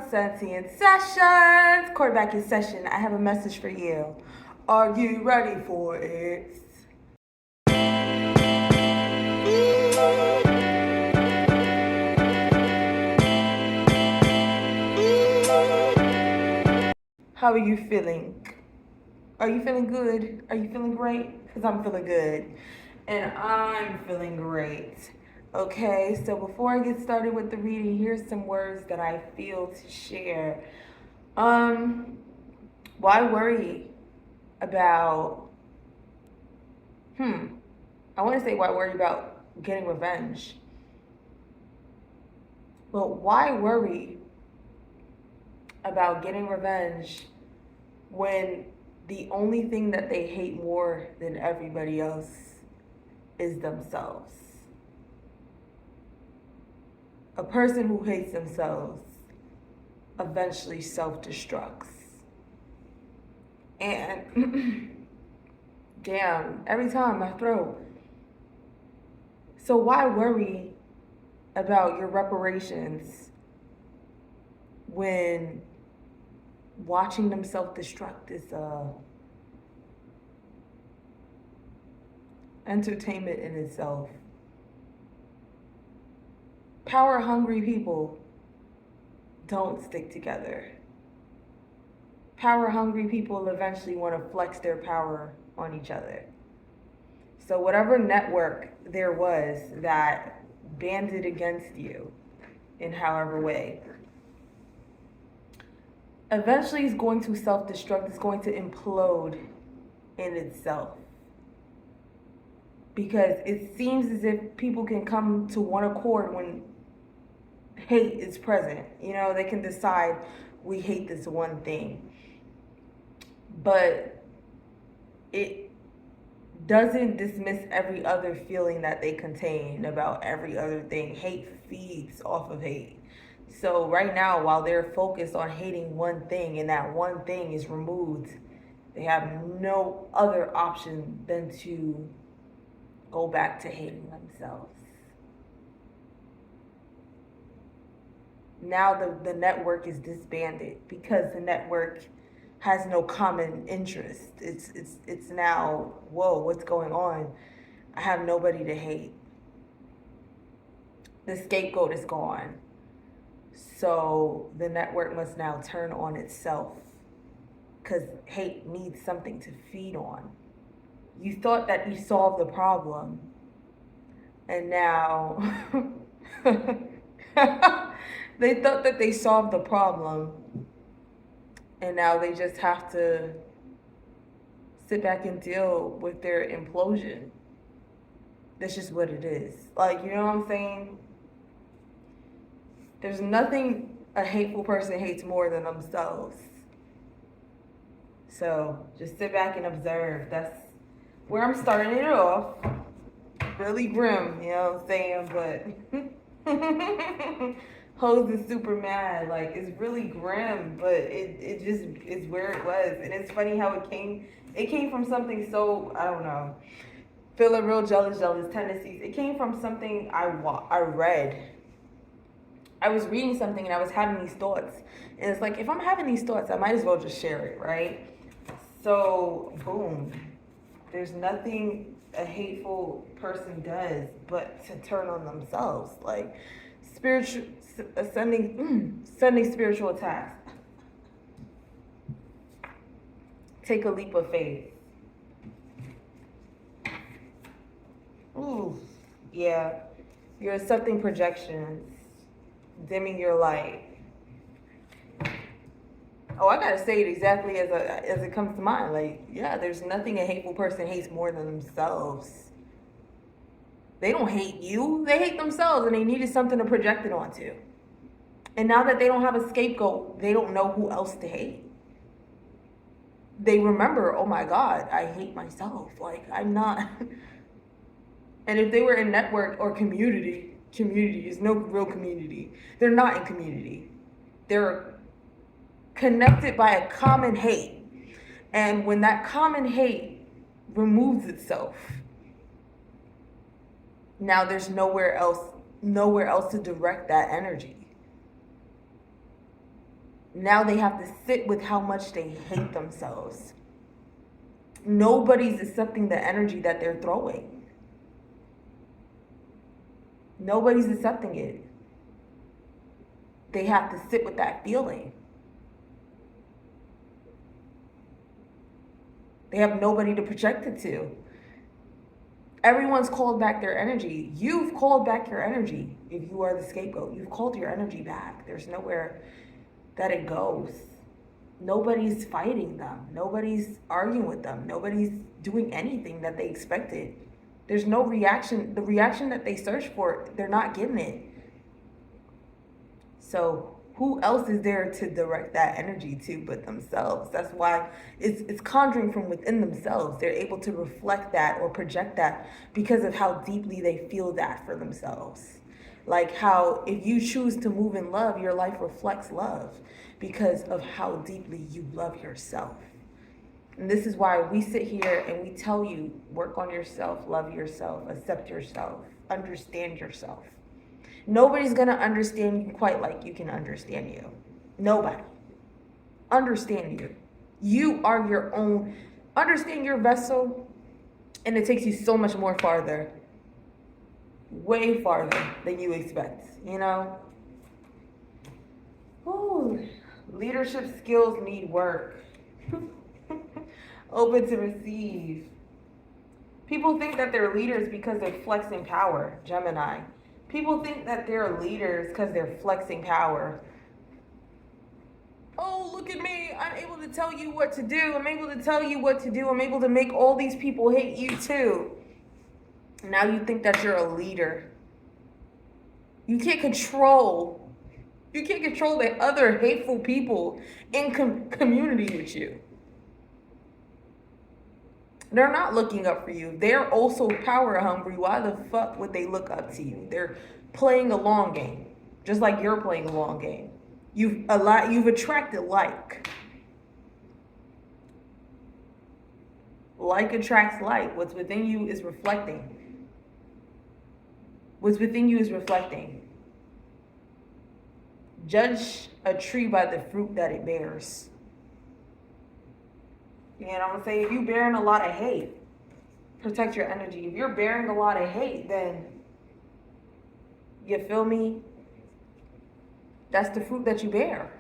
Sentient Sessions. Quarterback in session. I have a message for you. Are you ready for it? How are you feeling? Are you feeling good? Are you feeling great? Because I'm feeling good. And I'm feeling great. Okay, so before I get started with the reading, here's some words that I feel to share. Why worry about, I want to say why worry about getting revenge. But why worry about getting revenge when the only thing that they hate more than everybody else is themselves? A person who hates themselves eventually self-destructs. And damn, every time my throat. So why worry about your reparations when watching them self-destruct is entertainment in itself? Power-hungry people don't stick together. Power-hungry people eventually want to flex their power on each other. So whatever network there was that banded against you in however way, eventually is going to self-destruct. It's going to implode in itself. Because it seems as if people can come to one accord when hate is present. You know, they can decide we hate this one thing. But it doesn't dismiss every other feeling that they contain about every other thing. Hate feeds off of hate. So right now, while they're focused on hating one thing and that one thing is removed, they have no other option than to go back to hating themselves. Now the network is disbanded because the network has no common interest. It's now, whoa, what's going on? I have nobody to hate. The scapegoat is gone. So the network must now turn on itself because hate needs something to feed on. You thought that you solved the problem, and now they thought that they solved the problem, and now they just have to sit back and deal with their implosion. That's just what it is. Like, you know what I'm saying? There's nothing a hateful person hates more than themselves. So just sit back and observe. That's where I'm starting it off. Really grim, you know what I'm saying? But Hose is super mad. Like, it's really grim, but it just is where it was. And it's funny how it came from something so, I don't know, feeling real jealous tendencies. It came from something I read. I was reading something and I was having these thoughts. And it's like, if I'm having these thoughts, I might as well just share it, right? So, boom. There's nothing a hateful person does but to turn on themselves. Like, sending spiritual attacks. Take a leap of faith. Ooh, yeah. You're accepting projections, dimming your light. Oh, I gotta say it exactly as it comes to mind. Like, yeah, there's nothing a hateful person hates more than themselves. They don't hate you. They hate themselves, and they needed something to project it onto. And now that they don't have a scapegoat, they don't know who else to hate. They remember, oh my God, I hate myself. Like, I'm not. And if they were in network or community is no real community. They're not in community. They're connected by a common hate. And when that common hate removes itself, now there's nowhere else to direct that energy. Now they have to sit with how much they hate themselves. Nobody's accepting the energy that they're throwing. Nobody's accepting it. They have to sit with that feeling. They have nobody to project it to. Everyone's called back their energy. You've called back your energy. If you are the scapegoat, you've called your energy back. There's nowhere that it goes. Nobody's fighting them. Nobody's arguing with them. Nobody's doing anything that they expected. There's no reaction. The reaction that they search for, they're not getting it. So who else is there to direct that energy to but themselves? That's why it's conjuring from within themselves. They're able to reflect that or project that because of how deeply they feel that for themselves. Like how if you choose to move in love, your life reflects love because of how deeply you love yourself. And this is why we sit here and we tell you, work on yourself, love yourself, accept yourself, understand yourself. Nobody's going to understand you quite like you can understand you. Nobody. Understand you. You are your own. Understand your vessel, and it takes you so much more farther. Way farther than you expect, you know? Ooh, leadership skills need work. Open to receive. People think that they're leaders because they're flexing power, Gemini. People think that they're leaders because they're flexing power. Oh, look at me. I'm able to tell you what to do. I'm able to tell you what to do. I'm able to make all these people hate you too. Now you think that you're a leader. You can't control the other hateful people in community with you. They're not looking up for you. They're also power hungry. Why the fuck would they look up to you? They're playing a long game, just like you're playing a long game. You've attracted like. Like attracts like. What's within you is reflecting. What's within you is reflecting. Judge a tree by the fruit that it bears. You know what I'm saying? If you're bearing a lot of hate, protect your energy. If you're bearing a lot of hate, then, you feel me? That's the fruit that you bear.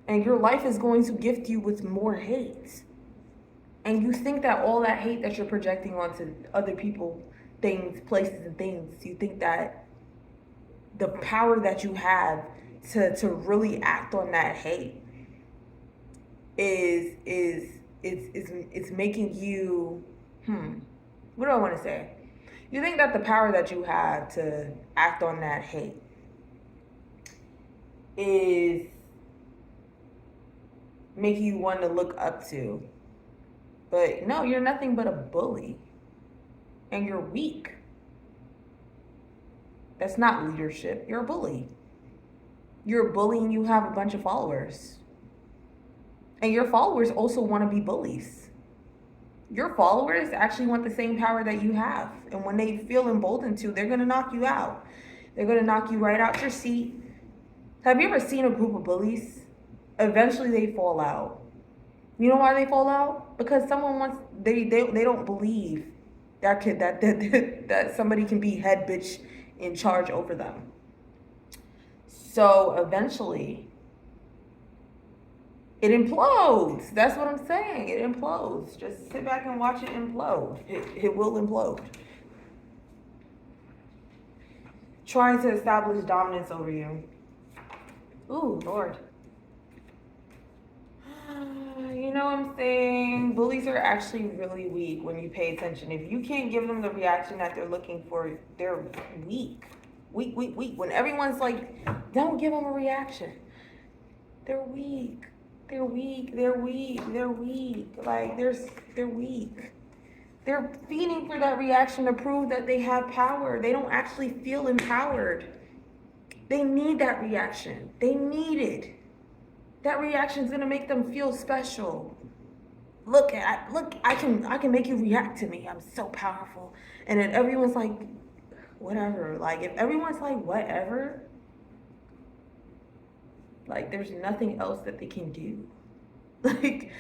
And your life is going to gift you with more hate. And you think that all that hate that you're projecting onto other people, things, places, and things, you think that the power that you have to really act on that hate is making you, what do I want to say? You think that the power that you have to act on that hate is making you want to look up to. But no, you're nothing but a bully. And you're weak. That's not leadership. You're a bully. You're a bully and you have a bunch of followers. And your followers also want to be bullies. Your followers actually want the same power that you have. And when they feel emboldened to, they're going to knock you out. They're going to knock you right out your seat. Have you ever seen a group of bullies? Eventually they fall out. You know why they fall out? Because someone wants, they don't believe that somebody can be head bitch in charge over them. So eventually it implodes. That's what I'm saying. It implodes. Just sit back and watch it implode. It will implode. Trying to establish dominance over you. Ooh, Lord. You know what I'm saying? Bullies are actually really weak when you pay attention. If you can't give them the reaction that they're looking for, they're weak. Weak. When everyone's like, don't give them a reaction. They're weak. They're weak. Like, they're weak. They're feeding for that reaction to prove that they have power. They don't actually feel empowered. They need that reaction. They need it. That reaction is gonna make them feel special. Look, I can make you react to me. I'm so powerful. And then everyone's like, whatever. Like, if everyone's like, whatever, Like there's nothing else that they can do. Like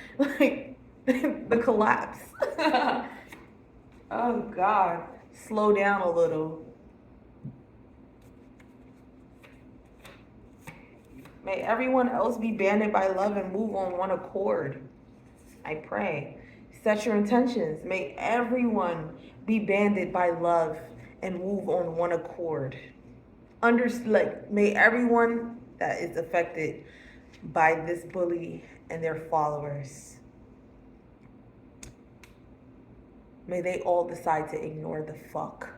the collapse. Oh God. Slow down a little. May everyone else be banded by love and move on one accord. I pray. Set your intentions. May everyone be banded by love and move on one accord. May everyone that is affected by this bully and their followers, may they all decide to ignore the fuck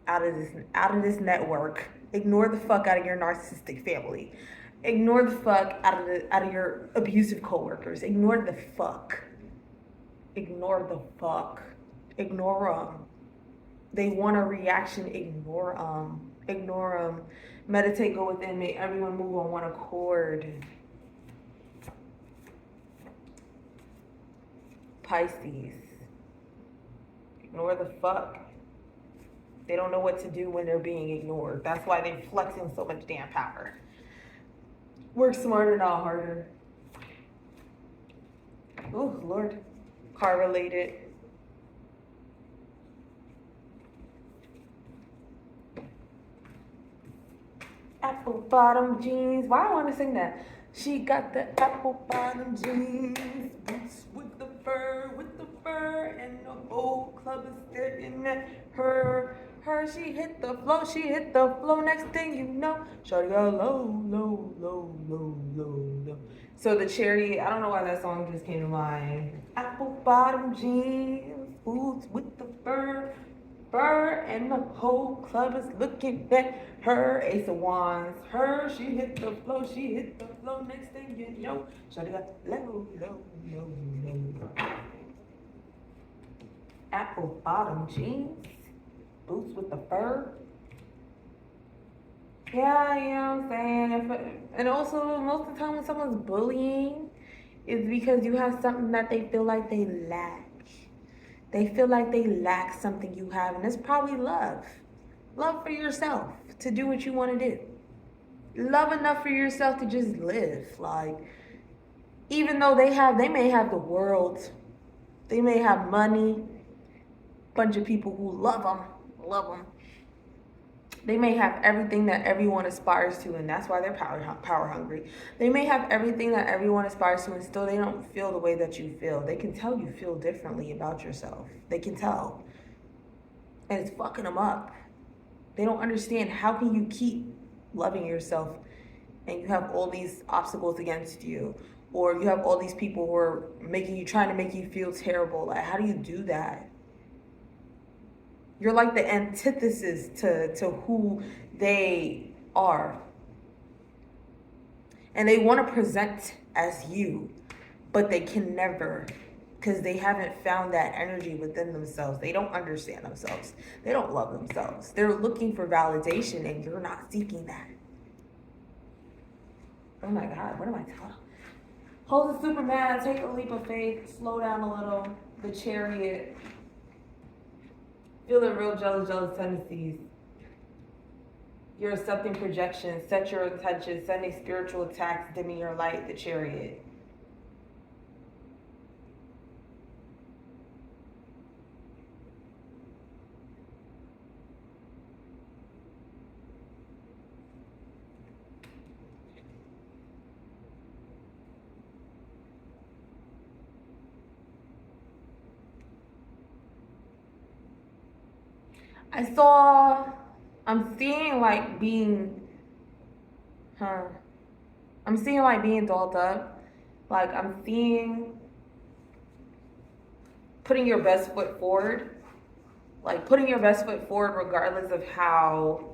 out of this network. Ignore the fuck out of your narcissistic family. Ignore the fuck out of your abusive coworkers. Ignore the fuck. Ignore the fuck. Ignore them. They want a reaction. Ignore them. Ignore them. Meditate, go within. May everyone move on one accord. Pisces. Ignore the fuck. They don't know what to do when they're being ignored. That's why they're flexing so much damn power. Work smarter, not harder. Oh, Lord. Car related. Apple bottom jeans. Why I want to sing that? She got the apple bottom jeans, boots with the fur, and the whole club is staring at her. She hit the flow, next thing you know, shawty got low, low, low, low, low, low. So the Chariot, I don't know why that song just came to mind. Apple bottom jeans, boots with the fur, and the whole club is looking at her. Ace of Wands, she hit the flow, next thing you know, shawty got low, low, low, low. Apple bottom jeans, boots with the fur. Yeah, you know what I'm saying? And also, most of the time when someone's bullying, it's because you have something that they feel like they lack. They feel like they lack something you have, and it's probably love. Love for yourself, to do what you want to do. Love enough for yourself to just live. Like, even though they may have the world, they may have money, bunch of people who love them. They may have everything that everyone aspires to, and that's why they're power hungry. They may have everything that everyone aspires to, and still they don't feel the way that you feel. They can tell you feel differently about yourself. They can tell. And it's fucking them up. They don't understand, how can you keep loving yourself and you have all these obstacles against you, or you have all these people who are trying to make you feel terrible. Like, how do you do that? You're like the antithesis to who they are. And they want to present as you, but they can never, because they haven't found that energy within themselves. They don't understand themselves. They don't love themselves. They're looking for validation, and you're not seeking that. Oh my God, what am I telling? Hold the Superman, take a leap of faith, slow down a little. The Chariot. Feeling real jealous tendencies. You're accepting projections. Set your intentions. Sending spiritual attacks. Dimming your light. The Chariot. I'm seeing like being dolled up. Like, I'm seeing putting your best foot forward. Like, putting your best foot forward regardless of how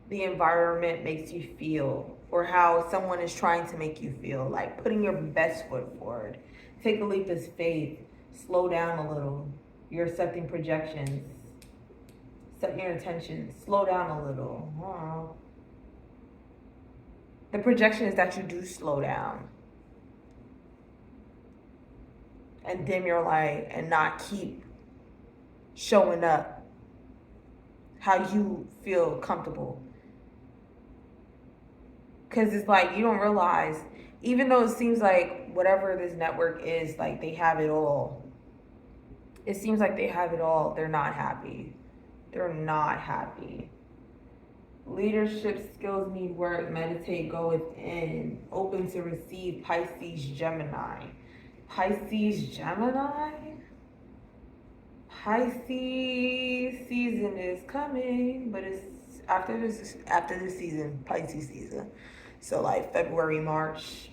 the environment makes you feel or how someone is trying to make you feel. Like, putting your best foot forward. Take a leap of faith. Slow down a little. You're accepting projections. Set your intention. Slow down a little. The projection is that you do slow down and dim your light and not keep showing up how you feel comfortable. Because it's like, you don't realize, even though it seems like whatever this network is, like they have it all. It seems like they have it all. They're not happy. They're not happy. Leadership skills need work. Meditate, go within. Open to receive. Pisces, Gemini. Pisces, Gemini? Pisces season is coming, but it's after this season, Pisces season. So like February, March.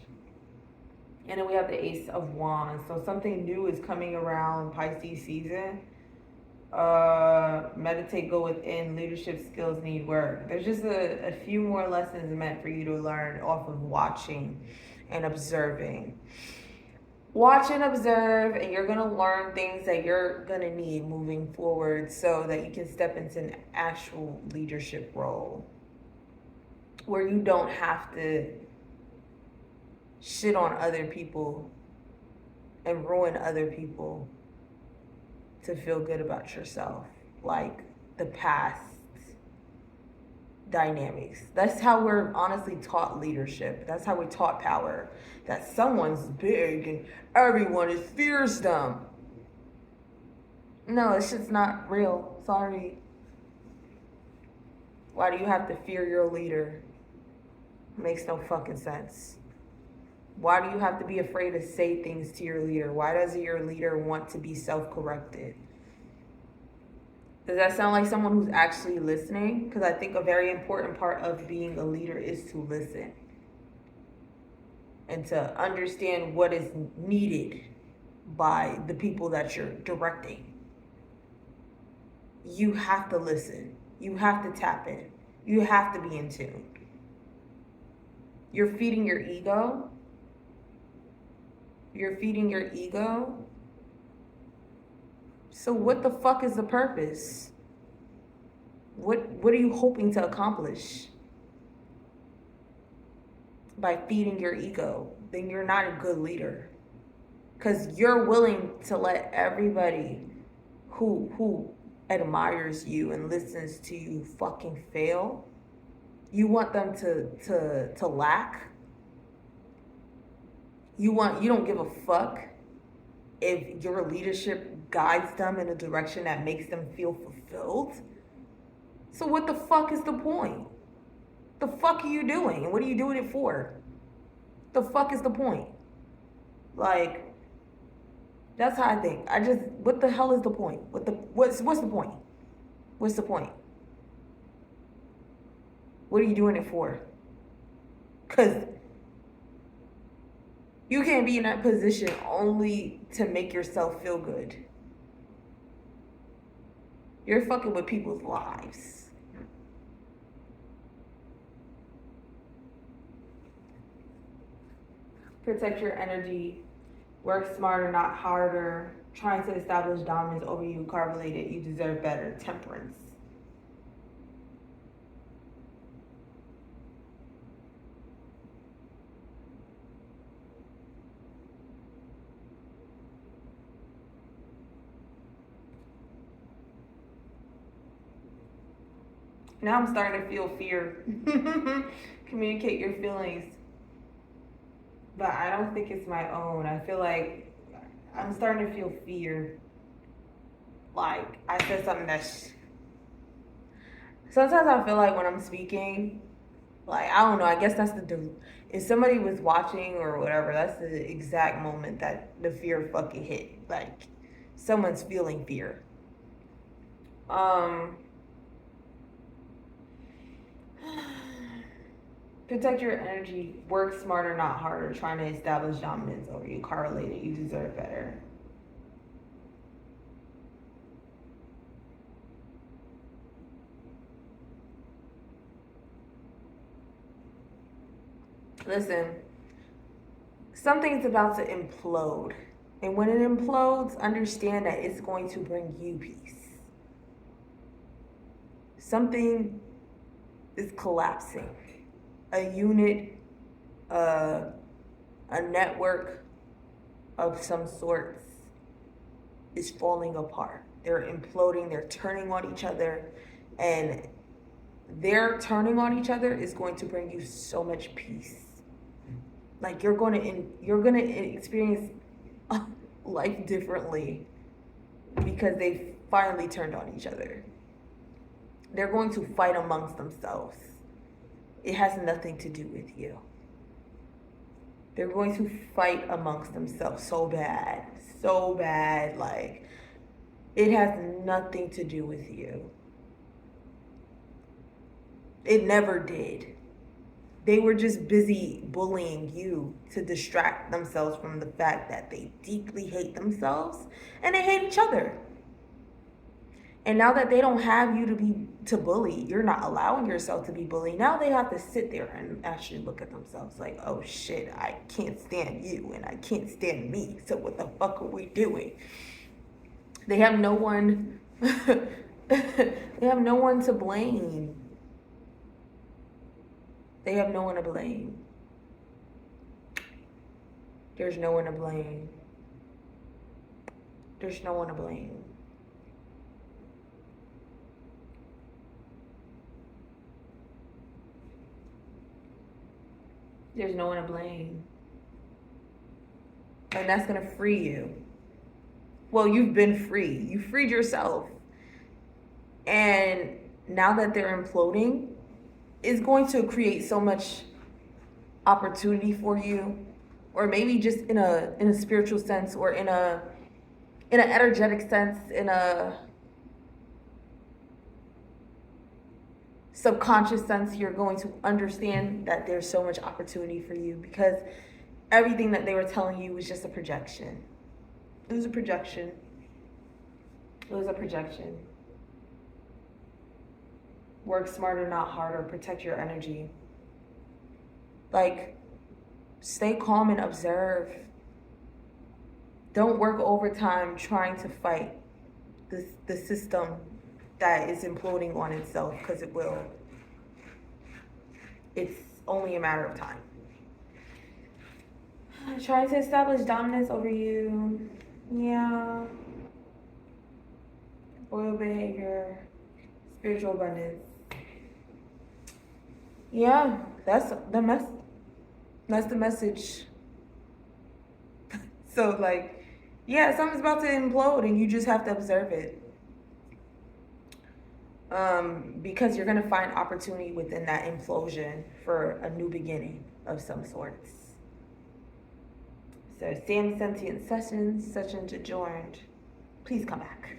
And then we have the Ace of Wands. So something new is coming around Pisces season. Meditate, go within. Leadership skills need work. There's just a few more lessons meant for you to learn off of watching and observing. Watch and observe, and you're gonna learn things that you're gonna need moving forward so that you can step into an actual leadership role where you don't have to shit on other people and ruin other people to feel good about yourself, like the past dynamics. That's how we're honestly taught leadership. That's how we're taught power. That someone's big and everyone is fears them. No, it's just not real. Sorry. Why do you have to fear your leader? Makes no fucking sense. Why do you have to be afraid to say things to your leader? Why doesn't your leader want to be self-corrected? Does that sound like someone who's actually listening? Because I think a very important part of being a leader is to listen and to understand what is needed by the people that you're directing. You have to listen. You have to tap in. You have to be in tune. You're feeding your ego. You're feeding your ego. So what the fuck is the purpose? What are you hoping to accomplish by feeding your ego? Then you're not a good leader. Because you're willing to let everybody who admires you and listens to you fucking fail. You want them to lack. You don't give a fuck if your leadership guides them in a direction that makes them feel fulfilled. So what the fuck is the point? The fuck are you doing? And what are you doing it for? The fuck is the point? Like, that's how I think. What the hell is the point? What's the point? What's the point? What are you doing it for? Because you can't be in that position only to make yourself feel good. You're fucking with people's lives. Protect your energy. Work smarter, not harder. Trying to establish dominance over you. Carbonated. You deserve better. Temperance. Now I'm starting to feel fear. Communicate your feelings. But I don't think it's my own. I feel like I'm starting to feel fear. Like I said something that's... Sometimes I feel like when I'm speaking, like, I don't know, I guess that's if somebody was watching or whatever, that's the exact moment that the fear fucking hit. Like, someone's feeling fear. Protect your energy. Work smarter, not harder. Trying to establish dominance over you. Correlated. You deserve better. Listen, something's about to implode. And when it implodes, understand that it's going to bring you peace. Something is collapsing. A unit, a network of some sorts is falling apart. They're imploding, they're turning on each other, and their turning on each other is going to bring you so much peace. Like you're gonna experience life differently because they finally turned on each other. They're going to fight amongst themselves. It has nothing to do with you. They're going to fight amongst themselves so bad, like it has nothing to do with you. It never did. They were just busy bullying you to distract themselves from the fact that they deeply hate themselves and they hate each other. And now that they don't have you to bully, you're not allowing yourself to be bullied. Now they have to sit there and actually look at themselves like, oh shit, I can't stand you and I can't stand me. So what the fuck are we doing? They have no one they have no one to blame. They have no one to blame. There's no one to blame. There's no one to blame. There's no one to blame. And that's going to free you. Well, you've been free. You freed yourself. And now that they're imploding, it's going to create so much opportunity for you, or maybe just in a spiritual sense, or in an energetic sense, in a subconscious sense. You're going to understand that there's so much opportunity for you because everything that they were telling you was just a projection. It was a projection. It was a projection. Work smarter, not harder. Protect your energy. Like, stay calm and observe. Don't work overtime trying to fight the system that is imploding on itself, because it will. It's only a matter of time. Trying to establish dominance over you. Yeah. Loyal behavior. Spiritual abundance. Yeah, that's the message. So like, yeah, something's about to implode and you just have to observe it. Because you're gonna find opportunity within that implosion for a new beginning of some sorts. So Sam Sentient Sessions adjourned. Please come back.